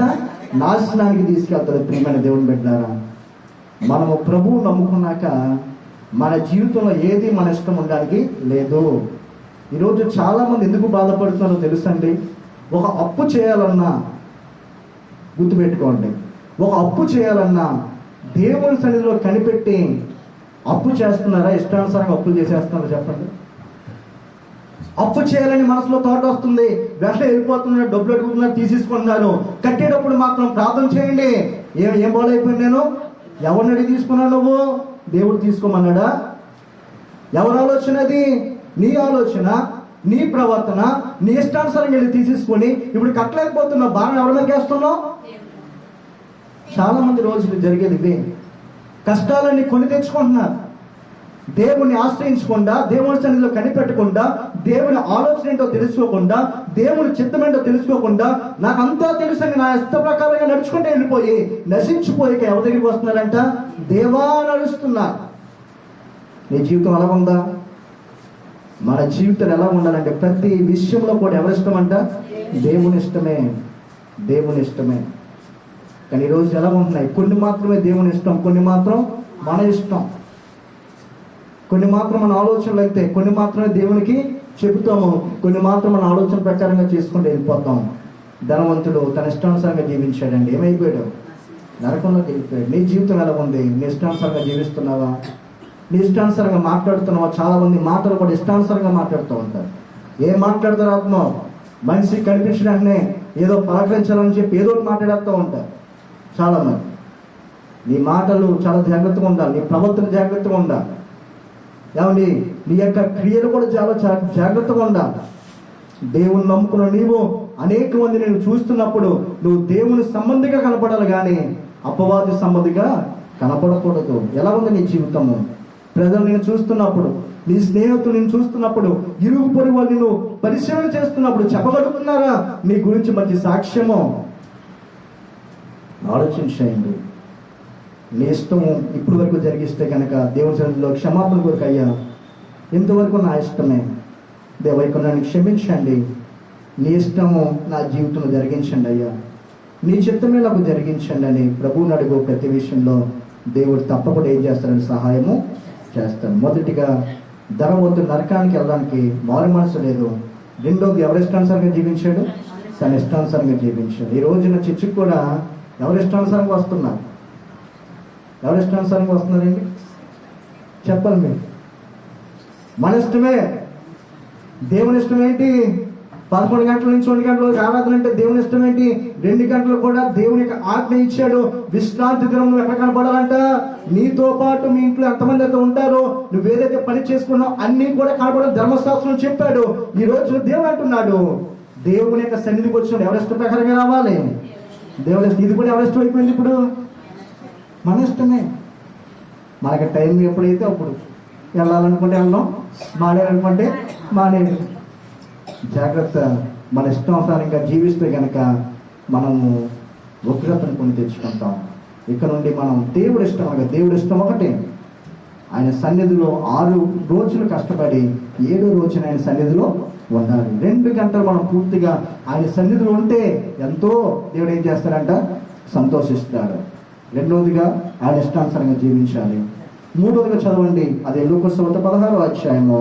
నాశనానికి తీసుకెళ్తుంది. ప్రియమైన దేవుని బిడ్డలారా, మనము ప్రభువు నమ్ముకున్నాక మన జీవితంలో ఏది మన ఇష్టం ఉండడానికి లేదు. ఈరోజు చాలా మంది ఎందుకు బాధపడుతున్నారో తెలుసండి. ఒక అప్పు చేయాలన్నా, గుర్తుపెట్టుకోండి, ఒక అప్పు చేయాలన్నా దేవుని సన్నిధిలో కనిపెట్టి అప్పు చేస్తున్నారా, ఇష్టానుసారంగా అప్పులు చేసేస్తున్నారా చెప్పండి. అప్పు చేయాలని మనసులో థాట్ వస్తుంది, వెంటనే వెళ్ళిపోతున్నారు, డబ్బులు అడుగుతున్నారు, తీసేసుకుంటున్నారు. కట్టేటప్పుడు మాత్రం ప్రార్థన చేయండి. ఏం బాగైపోయింది, నేను ఎవరిని అడిగి తీసుకున్నావు, నువ్వు దేవుడు తీసుకోమన్నాడా? ఎవరి ఆలోచన అది? నీ ఆలోచన, నీ ప్రవర్తన, నీ ఇష్టానుసారంగా వెళ్ళి తీసేసుకొని ఇప్పుడు కట్టలేకపోతున్నావు, బాగా ఎవరి మీద వేస్తున్నావు? చాలా మంది రోజులు జరిగేది ఇవే. కష్టాలన్నీ కొని తెచ్చుకుంటున్నారు. దేవుని ఆశ్రయించకుండా, దేవుని సన్నిధిలో కనిపెట్టకుండా, దేవుని ఆలోచన ఏంటో తెలుసుకోకుండా, దేవుని చిత్తం ఏంటో తెలుసుకోకుండా, నాకంతా తెలుసని నా ఇష్ట ప్రకారంగా నడుచుకుంటే వెళ్ళిపోయి నశించిపోయి ఎవరి దగ్గరికి వస్తున్నారంట, దేవా నడుస్తున్నారు. నీ జీవితం ఎలా ఉందా? మన జీవితం ఎలా ఉండాలంటే ప్రతి విషయంలో కూడా ఎవరి ఇష్టం అంట, దేవుని ఇష్టమే, దేవుని ఇష్టమే. కానీ ఈరోజు ఎలా ఉంటున్నాయి, కొన్ని మాత్రమే దేవుని ఇష్టం, కొన్ని మాత్రం మన ఇష్టం, కొన్ని మాత్రం మన ఆలోచనలు అయితే, కొన్ని మాత్రమే దేవునికి చెబుతాము, కొన్ని మాత్రం మన ఆలోచన ప్రకారంగా చేసుకుంటూ వెళ్ళిపోతాం. ధనవంతుడు తన ఇష్టానుసారంగా జీవించాడండి, ఏమైపోయాడు, నరకంలోకి వెళ్ళిపోయాడు. నీ జీవితం ఎలా ఉంది? నీ ఇష్టానుసారంగా జీవిస్తున్నావా? నీ ఇష్టానుసారంగా మాట్లాడుతున్నావా? చాలా మంది మాటలు కూడా ఇష్టానుసారంగా మాట్లాడుతూ ఉంటారు. ఏం మాట్లాడతారు ఆత్మ, మనిషికి కనిపించిన వెంటనే ఏదో పలకరించాలని చెప్పి ఏదో మాట్లాడుతూ ఉంటారు చాలా మంది. నీ మాటలు చాలా జాగ్రత్తగా ఉండాలి, నీ ప్రవర్తన జాగ్రత్తగా ఉండాలి, ఏమండి నీ యొక్క క్రియలు కూడా చాలా జాగ్రత్తగా ఉండాలి. దేవుని నమ్ముకున్న నీవు అనేక మంది నేను చూస్తున్నప్పుడు నువ్వు దేవుని సంబంధిగా కనపడాలి, కానీ అపవాది సంబంధిగా కనపడకూడదు. ఎలా ఉంది నీ జీవితము? ప్రజలు నేను చూస్తున్నప్పుడు, నీ స్నేహితులు నేను చూస్తున్నప్పుడు, ఇరుగు పొరుగు వాళ్ళు నేను పరిశీలన చేస్తున్నప్పుడు చెప్పగలుగుతున్నారా నీ గురించి మంచి సాక్ష్యము? ఆలోచించండి. నీ ఇష్టము ఇప్పుడు వరకు జరిగిస్తే కనుక దేవుని సన్నిధిలో క్షమాపణ కోరిక, అయ్యా ఇంతవరకు నా ఇష్టమే, దేవైకు నన్ను క్షమించండి, నీ ఇష్టము నా జీవితంలో జరిగించండి అయ్యా, నీ చిత్తమే నాకు జరిగించండి అని ప్రభువుని అడుగు. ప్రతి విషయంలో దేవుడు తప్పకుండా ఏం చేస్తాడని సహాయము చేస్తాడు. మొదటిగా ధనవంతుడు నరకానికి వెళ్ళడానికి మారు మనసు లేదు. రెండోది ఎవరి ఇష్టానుసారంగా జీవించాడు, తన ఇష్టానుసారంగా జీవించాడు. ఈ రోజున చర్చికి కూడా ఎవరి ఇష్టానుసారంగా వస్తున్నారు? ఎవరి ఇష్టానుసారంగా వస్తున్నారండి? చెప్పాలి మీరు. మన ఇష్టమే. దేవుని ఇష్టం ఏంటి? 11 గంటల నుంచి 2 గంటల ఆరాధన అంటే దేవుని ఇష్టం ఏంటి? 2 గంటలు కూడా దేవుని యొక్క ఆజ్ఞ ఇచ్చాడు. విశ్రాంతి దినం ఎక్కడ కనపడాలంట? నీతో పాటు మీ ఇంట్లో ఎంతమంది అయితే ఉంటారో, నువ్వు ఏదైతే పని చేసుకున్నావు అన్ని కూడా కనపడాలి. ధర్మశాస్త్రం చెప్పాడు. ఈ రోజు దేవుడు అంటున్నాడు, దేవుని యొక్క సన్నిధికి వచ్చినాడు ఎవరి ఇష్ట ప్రకారంగా రావాలి. దేవుని ఇది కూడా ఎవరి ఇష్టం అయిపోయింది. ఇప్పుడు మన ఇష్టమే. మనకి టైం ఎప్పుడైతే అప్పుడు వెళ్ళాలనుకుంటే వెళ్దాం, మానేయాలనుకుంటే మానేది. జాగ్రత్త. మన ఇష్టానుసారంగా జీవిస్తే కనుక మనము ఉగ్రతను కొని తెచ్చుకుంటాం. ఇక్కడ నుండి మనం దేవుడి ఇష్టం అనగా దేవుడి ఇష్టం ఒకటే. ఆయన సన్నిధిలో 6 రోజులు కష్టపడి 7వ రోజున ఆయన సన్నిధిలో ఉండాలి. 2 గంటలు మనం పూర్తిగా ఆయన సన్నిధిలో ఉంటే ఎంతో దేవుడు ఏం చేస్తాడంట? సంతోషిస్తాడు. రెండవదిగా ఆయన ఇష్టానుసారంగా జీవించాలి. మూడవదిగా చదవండి, అదే లూకాసు సువార్త 16వ అధ్యాయము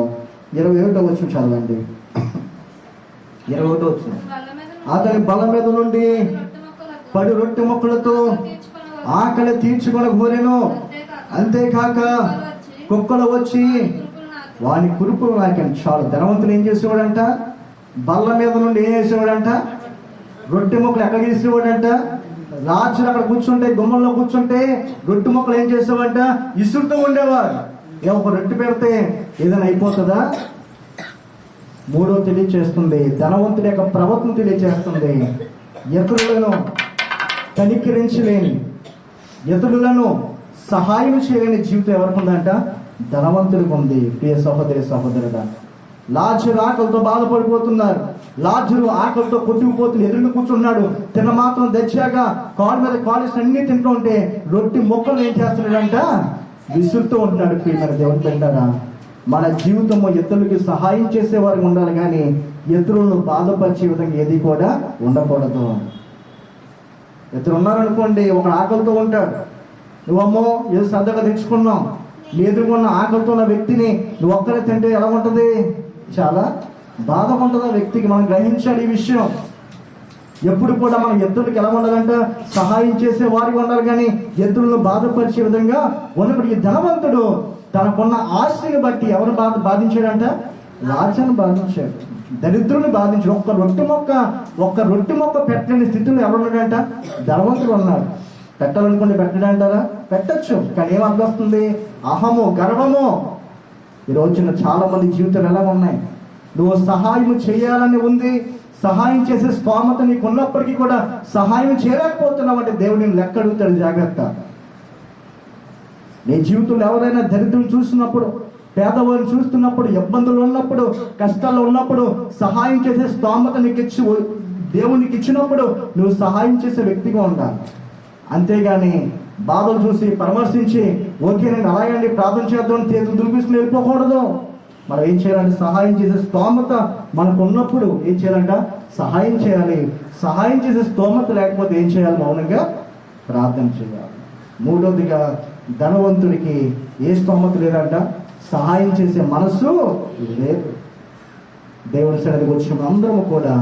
21వ వచనం చదవండి. 21వ వచనం. అతని బల మీద నుండి పడి రొట్టె ముక్కలతో ఆకలి తీర్చుకొని కోరెను. అంతేకాక కుక్కలు వచ్చి వాని కురుపులు నాకాను. చాలు. ధనవంతులు ఏం చేసేవాడంట? బల్ల మీద నుండి ఏం చేసేవాడంట? రొట్టె ముక్కలు ఎక్కడ తీసేవాడంట? రాజులు అక్కడ కూర్చుంటే, గుమ్మంలో కూర్చుంటే రొట్టె ముక్కలు ఏం చేసేవాడంట? ఇసురుతూ ఉండేవాడు. ఒక రొట్టె పెడితే ఏదైనా అయిపోతుందా? మూడో తెలియచేస్తుంది, ధనవంతుడి యొక్క ప్రవర్తన తెలియచేస్తుంది. ఇతరులను కనికరించలేని, ఇతరులను సహాయం చేయలేని జీవితం ఎవరికి ఉందంట? ధనవంతుడికి ఉంది. ప్రియ సహోదరి సహోదరుడా, లాజరు ఆకలితో బాధపడిపోతున్నారు. లాజరు ఆకలితో కొట్టుకుపోతున్న ఎదురుగా కూర్చున్నాడు. తిన్న మాత్రం దచ్చాగా కాలు మీద కాలేసి అన్ని తింటూ ఉంటే రొట్టె మొక్కలు ఏం చేస్తున్నాడంట? విసురుతూ ఉంటున్నాడు. ప్రియమైన దేవుని బిడ్డలారా, మన జీవితంలో ఇతరులకి సహాయం చేసేవారు ఉండాలి, కానీ ఇతరులను బాధపరిచే విధంగా ఏది కూడా ఉండకూడదు. ఇతరు ఉన్నారనుకోండి, ఒక ఆకలితో ఉంటాడు. నువ్వమ్మో ఏదో శ్రద్ధగా తెచ్చుకున్నావు, నీ ఎదుర్కొన్న ఆకలితో ఉన్న వ్యక్తిని నువ్వు ఒక్కరే తింటే ఎలా ఉంటుంది? చాలా బాధగా ఉంటుంది ఆ వ్యక్తికి. మనం గ్రహించాలి ఈ విషయం. ఎప్పుడు కూడా మనం ఇతరులకు ఎలా ఉండాలంట? సహాయం చేసే వారికి ఉండాలి, కానీ ఇతరులను బాధపరిచే విధంగా ఉన్నప్పుడు ఈ ధనవంతుడు తనకున్న ఆస్తిని బట్టి ఎవరు బాధించాడంట? రాజాను బాధించాడు, దరిద్రుని బాధించాడు. ఒక్క రొట్టె మొక్క పెట్టలేని స్థితిలో ఎవరున్నాడంట? ధనవంతుడు ఉన్నాడు. పెట్టాలనుకుంటే పెట్టడంటారా? పెట్టచ్చు, కానీ ఏం అర్థం వస్తుంది? అహము, గర్వము. ఈ రోజున చాలా మంది జీవితాలు ఎలా ఉన్నాయి? నువ్వు సహాయం చేయాలని ఉంది, సహాయం చేసే స్తోమత నీకు ఉన్నప్పటికీ కూడా సహాయం చేయలేకపోతున్నావు అంటే దేవుడు నేను లెక్క అడుగుతాడు. జాగ్రత్త. నీ జీవితంలో ఎవరైనా దరిద్రం చూసినప్పుడు, పేదవారిని చూస్తున్నప్పుడు, ఇబ్బందులు ఉన్నప్పుడు, కష్టాల్లో ఉన్నప్పుడు సహాయం చేసే స్తోమత నీకు ఇచ్చి దేవునికి ఇచ్చినప్పుడు నువ్వు సహాయం చేసే వ్యక్తిగా ఉండాలి. అంతేగాని బాధలు చూసి పరామర్శించి ఓకేనండి అలాగండి ప్రార్థన చేద్దాం చేతులు దులిపిస్తుని వెళ్ళిపోకూడదు. మనం ఏం చేయాలంటే సహాయం చేసే స్తోమత మనకు ఉన్నప్పుడు ఏం చేయాలంట? సహాయం చేయాలి. సహాయం చేసే స్తోమత లేకపోతే ఏం చేయాలి? మౌనంగా ప్రార్థన చేయాలి. మూడోదిగా, ధనవంతుడికి ఏ స్తోమత లేదంట? సహాయం చేసే మనస్సు లేదు. దేవుడి సన్నిధికి వచ్చిన అందరము కూడా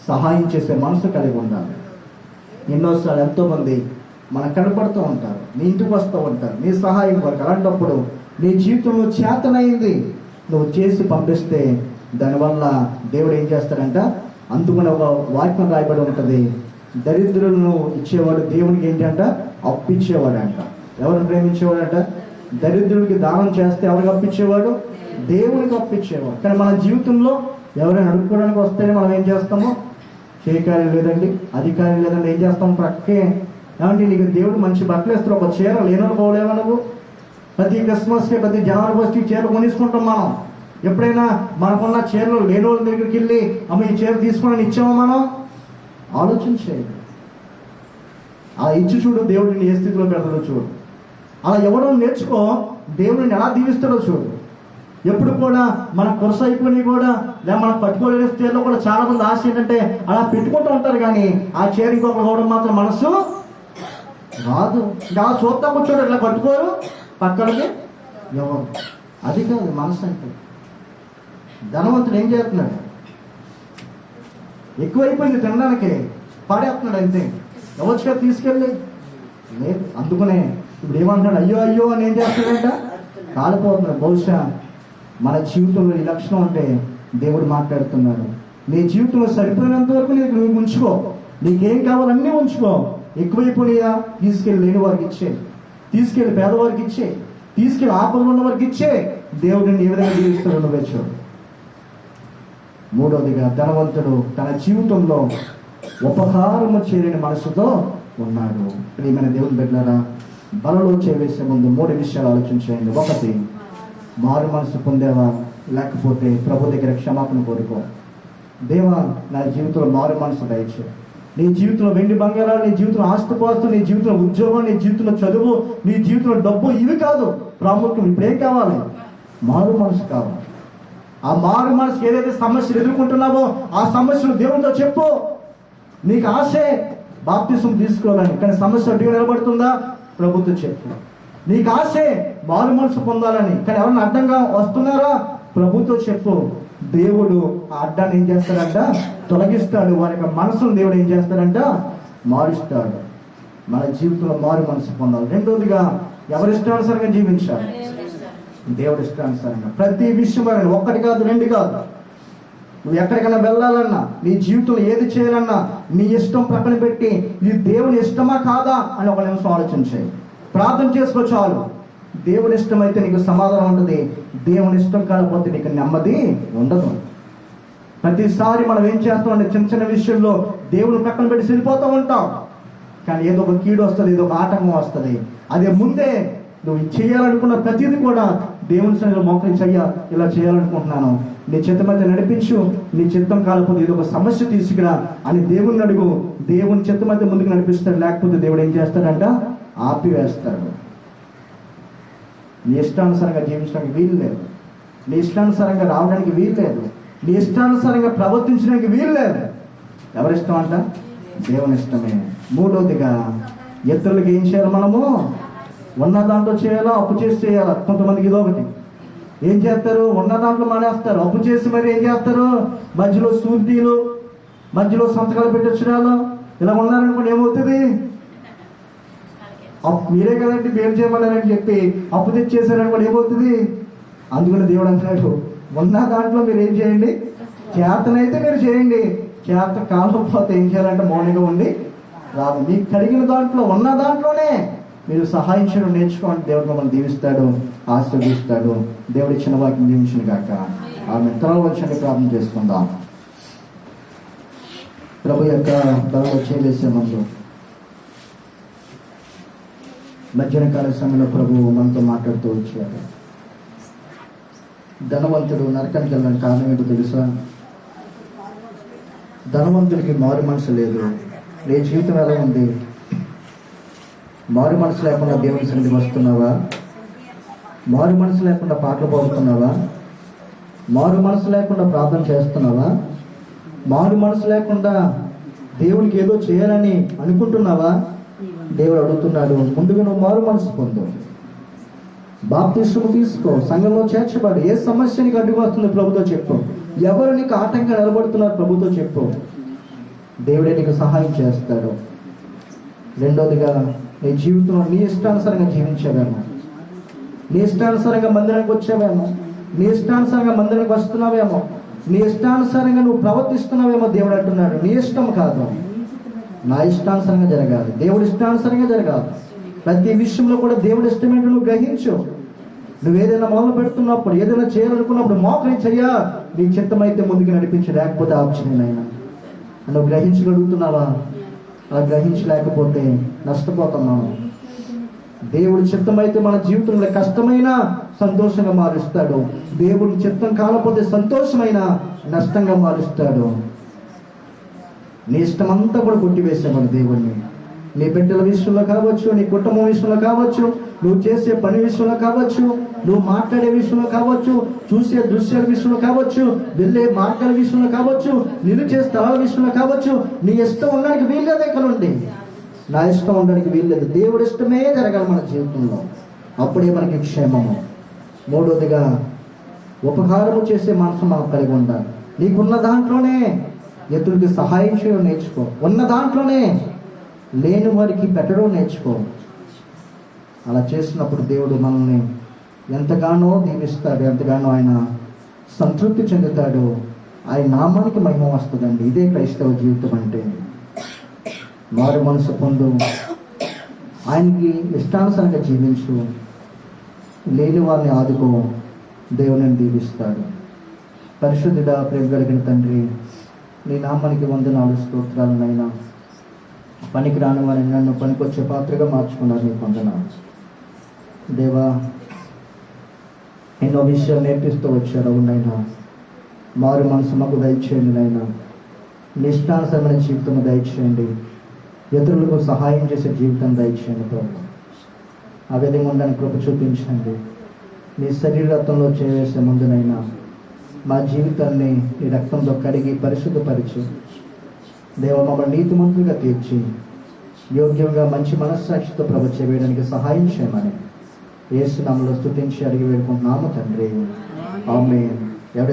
సహాయం చేసే మనసు కలిగి ఉండాలి. ఎన్నోసార్లు ఎంతోమంది మనకు కనపడుతూ ఉంటారు, నీ ఇంటికి వస్తూ ఉంటారు నీ సహాయం కొరకు. అలాంటప్పుడు నీ జీవితంలో చేతనైంది నువ్వు చేసి పంపిస్తే దానివల్ల దేవుడు ఏం చేస్తాడంట? అందుకని ఒక వాక్యం రాయబడి ఉంటుంది, దరిద్రులను ఇచ్చేవాడు దేవునికి ఏంటంట? అప్పిచ్చేవాడు అంట. ఎవరిని ప్రేమించేవాడంట? దరిద్రుడికి దానం చేస్తే ఎవరికి అప్పిచ్చేవాడు? దేవునికి అప్పిచ్చేవాడు. కానీ మన జీవితంలో ఎవరైనా అడుక్కోవడానికి వస్తేనే మనం ఏం చేస్తామో, చేయకార్యం లేదండి, అధికారం లేదండి, ఏం చేస్తాం? ప్రక్కే ఏమంటే నీకు దేవుడు మంచి బట్టలు ఇస్తారు, ఒక చీర లేనోడు పోలేవా నువ్వు? ప్రతి క్రిస్మస్కి, ప్రతి జనవరి ఫస్ట్కి చీరలు కొనేసుకుంటాం మనం. ఎప్పుడైనా మనకున్న చీరలు లేని వాళ్ళ దగ్గరికి వెళ్ళి అమ్మ ఈ చీర తీసుకుని ఇచ్చామో మనం? ఆలోచించేది. అలా ఇచ్చి చూడు, దేవుడిని ఏ స్థితిలో పెడతాడో చూడు. అలా ఎవడో నేర్చుకో, దేవుడిని ఎలా దీవిస్తాడో చూడు. ఎప్పుడు కూడా మన కొరస అయిపోయి కూడా లేదా మనం పట్టుకోలేని చీరలో కూడా చాలా మంది ఆశ ఏంటంటే అలా పెట్టుకుంటూ ఉంటారు, కానీ ఆ చీర ఇంకొకరు పోవడం మాత్రం మనసు రాదు. ఇలా చూద్దాం కూర్చోడు, ఇట్లా పట్టుకోరు పక్కనకి ఎవరు. అది కాదు మనసు అంటే. ధనవంతుడు ఏం చేస్తున్నాడు? ఎక్కువైపోయింది తినడానికి, పడేస్తున్నాడు అంతే. ఎవరిగా తీసుకెళ్ళి లేదు. అందుకనే ఇప్పుడు ఏమంటున్నాడు, అయ్యో అయ్యో అని ఏం చేస్తాడంట, కాలిపోతున్నాడు. బహుశా మన జీవితంలో ఈ లక్షణం ఉంటే దేవుడు మాట్లాడుతున్నాడు, నీ జీవితంలో సరిపోయినంత వరకు నువ్వు ఉంచుకో, నీకేం కావాలన్నీ ఉంచుకో. ఎక్కువైపోయినా తీసుకెళ్ళి లేని వారికి ఇచ్చే, తీసుకెళ్ళి పేదవారికి ఇచ్చే, తీసుకెళ్ళి ఆపదలు ఉన్న వారికి ఇచ్చే. దేవుడిని ఏ విధంగా జీవిస్తాడు నువ్వచ్చు. మూడవదిగా ధనవంతుడు తన జీవితంలో ఉపకారము చేరని మనసుతో ఉన్నాడు. ప్రియమైన దేవుని బిడ్డలారా, బలలో చేసే ముందు 3 విషయాలు ఆలోచించేయండి. 1, మారు మనసు పొందేవా, లేకపోతే ప్రభు దగ్గర క్షమాపణ కోరుకో. దేవా, నా జీవితంలో మారు మనసు దయచే. నీ జీవితంలో వెండి బంగారాలు, నీ జీవితంలో ఆస్తిపాస్తులు, నీ జీవితంలో ఉద్యోగం, నీ జీవితంలో చదువు, నీ జీవితంలో డబ్బు, ఇవి కాదు ప్రాముఖ్యం. ఇప్పుడేం కావాలి? మారు మనసు కావాలి. ఆ మారు మనసుకి ఏదైతే సమస్యలు ఎదుర్కొంటున్నావో ఆ సమస్యలు దేవునితో చెప్పు. నీకు ఆశే బాప్తిసం తీసుకోవాలని, కానీ సమస్య అడ్డుగా నిలబడుతుందా? ప్రభుత్వ చెప్పు. నీకు ఆశే మారు మనసు పొందాలని, కానీ ఎవరైనా అడ్డంగా వస్తున్నారా? ప్రభుత్వం చెప్పు. దేవుడు ఆ అడ్డాన్ని ఏం చేస్తాడంట? తొలగిస్తాడు. వారి యొక్క మనసును దేవుడు ఏం చేస్తాడంట? మారుస్తాడు. మన జీవితంలో మారు మనసు పొందాలి. రెండోదిగా ఎవరిష్టానుసారంగా జీవించాలి. దేవుడి ఇష్టానుసారంగా ప్రతి విషయం, 1 కాదు 2 కాదు. నువ్వు ఎక్కడికైనా వెళ్ళాలన్నా, నీ జీవితంలో ఏది చేయాలన్నా నీ ఇష్టం పక్కన పెట్టి ఇది దేవుని ఇష్టమా కాదా అని 1 నిమిషం ఆలోచించాయి. ప్రార్థన చేసుకో చాలు. దేవుని ఇష్టం అయితే నీకు సమాధానం ఉంటుంది, దేవుని ఇష్టం కాకపోతే నీకు నెమ్మది ఉండదు. ప్రతిసారి మనం ఏం చేస్తామంటే చిన్న చిన్న విషయంలో దేవుని పక్కన పెట్టి వెళ్ళిపోతూ ఉంటాం. కానీ ఏదో ఒక కీడు వస్తుంది, ఏదో ఒక ఆటంకం వస్తుంది. అదే ముందే నువ్వు చేయాలనుకున్న ప్రతిదీ కూడా దేవుని సన్నిధిలో మోకరించయ్యా, ఇలా చేయాలనుకుంటున్నాను, నీ చిత్తం అయితే నడిపించు, నీ చిత్తం కాకపోతే ఏదో ఒక సమస్య తీసుకురా అని దేవుని అడుగు. దేవుని చిత్తం అయితే ముందుకు నడిపిస్తాడు. లేకపోతే దేవుడు ఏం చేస్తాడంట? ఆపివేస్తాడు. నీ ఇష్టానుసారంగా జీవించడానికి వీలు లేదు, నీ ఇష్టానుసారంగా రావడానికి వీలు లేదు, నీ ఇష్టానుసారంగా ప్రవర్తించడానికి వీలు లేదు. ఎవరిష్టం అంట? దేవుని ఇష్టమే. మూడవదిగా ఇతరులకి ఏం చేయాలి? మనము ఉన్న దాంట్లో చేయాలా, అప్పు చేసి చేయాలా? కొంతమందికి ఇదొకటి. ఏం చేస్తారు? ఉన్న దాంట్లో మానేస్తారు, అప్పు చేసి మరి ఏం చేస్తారు? మధ్యలో సూర్తీలు, మధ్యలో సంతకాలు పెట్టొచ్చినాలు, ఇలా ఉన్నారనుకోండి ఏమవుతుంది? మీరే కదండి పేరు చేయమన్నారని చెప్పి అప్పు తెచ్చేసారనుకోండి ఏమవుతుంది? అందుకని దేవుడు అంటున్నాడు, ఉన్న దాంట్లో మీరు ఏం చేయండి? చేతనైతే మీరు చేయండి, చేత కాకపోతే ఏం చేయాలంటే మౌనంగా ఉండి రాదు. మీకు కలిగిన దాంట్లో, ఉన్న దాంట్లోనే మీరు సహాయం చేయడం నేర్చుకోండి. దేవుడు మమ్మల్ని దీవిస్తాడు, ఆశీర్వదిస్తాడు. దేవుడు ఇచ్చిన వాక్యం దీవించిన గాక. ఆమె తల వచ్చి ప్రార్థన చేసుకుందాం. ప్రభు యొక్క బలలో చేసే ముందు మధ్యాహ్న కాల సమయంలో ప్రభు మనతో మాట్లాడుతూ వచ్చాడు. ధనవంతుడు నరకానికి వెళ్ళడానికి కారణం ఏంటో తెలుసా? ధనవంతుడికి మారు మనసు లేదు. నీ జీవితం ఎలా ఉంది? మారు మనసు లేకుండా దేవుని సన్నిధికి వస్తున్నావా? మారు మనసు లేకుండా పాటలు పాడుతున్నావా? మారు మనసు లేకుండా ప్రార్థన చేస్తున్నావా? మారు మనసు లేకుండా దేవునికి ఏదో చేయాలని అనుకుంటున్నావా? దేవుడు అడుగుతున్నాడు, ముందుగా నువ్వు మారు మనసు పొందు, బాప్తిస్మం తీసుకో, సంఘంలో చేర్చబడు. ఏ సమస్య నీకు అడ్డుగా వస్తుంది ప్రభుతో చెప్పు. ఎవరు నీకు ఆటంకంగా నిలబడుతున్నారు ప్రభుతో చెప్పు. దేవుడే నీకు సహాయం చేస్తాడు. రెండోదిగా నీ జీవితంలో నీ ఇష్టానుసారంగా జీవించావేమో, నీ ఇష్టానుసారంగా మందిరానికి వచ్చావేమో, నీ ఇష్టానుసారంగా మందిరానికి వస్తున్నావేమో, నీ ఇష్టానుసారంగా నువ్వు ప్రవర్తిస్తున్నావేమో. దేవుడు అంటున్నాడు, నీ ఇష్టం కాదు, నా ఇష్టానుసారంగా జరగాలి, దేవుడి ఇష్టానుసారంగా జరగాలి. ప్రతి విషయంలో కూడా దేవుడి ఇష్టమేంటో నువ్వు గ్రహించు. నువ్వు ఏదైనా మొదలు పెడుతున్నప్పుడు, ఏదైనా చేయాలనుకున్నప్పుడు మోకరించయ్యా, నీ చిత్తమైతే ముందుకు నడిపించు, లేకపోతే ఆప్షన్లైనా నువ్వు గ్రహించగలుగుతున్నావా? అలా గ్రహించలేకపోతే నష్టపోతున్నాను. దేవుడి చిత్తమైతే మన జీవితంలో కష్టమైన సంతోషంగా మారుస్తాడు. దేవుడి చిత్తం కాకపోతే సంతోషమైన నష్టంగా మారుస్తాడు. నీ ఇష్టమంతా కూడా కొట్టివేసామని దేవుణ్ణి. నీ బిడ్డల విషయంలో కావచ్చు, నీ కుటుంబం విషయంలో కావచ్చు, నువ్వు చేసే పని విషయంలో కావచ్చు, నువ్వు మాట్లాడే విషయంలో కావచ్చు, చూసే దృశ్యాల విషయంలో కావచ్చు, వెళ్ళే మార్గాల విషయంలో కావచ్చు, నిలిచే స్థలాల విషయంలో కావచ్చు. నీ ఇష్టం ఉండడానికి వీల్లేదు. ఎక్కడ ఉండి నా ఇష్టం ఉండడానికి వీల్లేదు. దేవుడి ఇష్టమే జరగాలి మన జీవితంలో, అప్పుడే మనకి క్షేమము. మూడోదిగా ఉపకారము చేసే మనసు మనకు కలిగి ఉండాలి. నీకున్న దాంట్లోనే ఇతరులకి సహాయం చేయడం నేర్చుకో. ఉన్న దాంట్లోనే లేని వారికి పెట్టడం నేర్చుకో. అలా చేసినప్పుడు దేవుడు మనల్ని ఎంతగానో దీవిస్తాడు, ఎంతగానో ఆయన సంతృప్తి చెందుతాడు. ఆయన నామానికి మహిమ వస్తుందండి. ఇదే క్రైస్తవ జీవితం అంటే. మారు మనసు పొందు, ఆయనకి ఇష్టానుసారంగా జీవించు, లేని వారిని ఆదుకో, దేవుని దీవిస్తాడు. పరిశుద్ధుడా, ప్రేమ కలిగిన తండ్రి, నీ నామానికి వందనాలు, స్తోత్రాలు నైనా. పనికి రాని వారిని నన్ను పనికొచ్చే పాత్రగా మార్చుకున్నారు, నీకు వందనాలు దేవా. ఎన్నో విషయాలు నేర్పిస్తూ వచ్చారు, అవునైనా. మారు మనసు మాకు దయచేయండి నైనా. నిష్టానుసరమైన జీవితం దయచేయండి, ఇతరులకు సహాయం చేసే జీవితం దయచేయండి ప్రభు. ఆ విధంగా ఉండడానికి కృప చూపించండి. నీ శరీరత్వంలో చేసే ముందునైనా మా జీవితాన్ని నీ రక్తంతో కడిగి పరిశుద్ధపరిచి దేవ మమ్మల్ని నీతిమంతులుగా తీర్చి యోగ్యంగా మంచి మనస్సాక్షితో ప్రభు చేయడానికి సహాయం చేయమని యేసు నామములో స్తుతించి అడిగి వేడుకుంటున్నాము తండ్రి. ఆమేన్. ఎవరైతే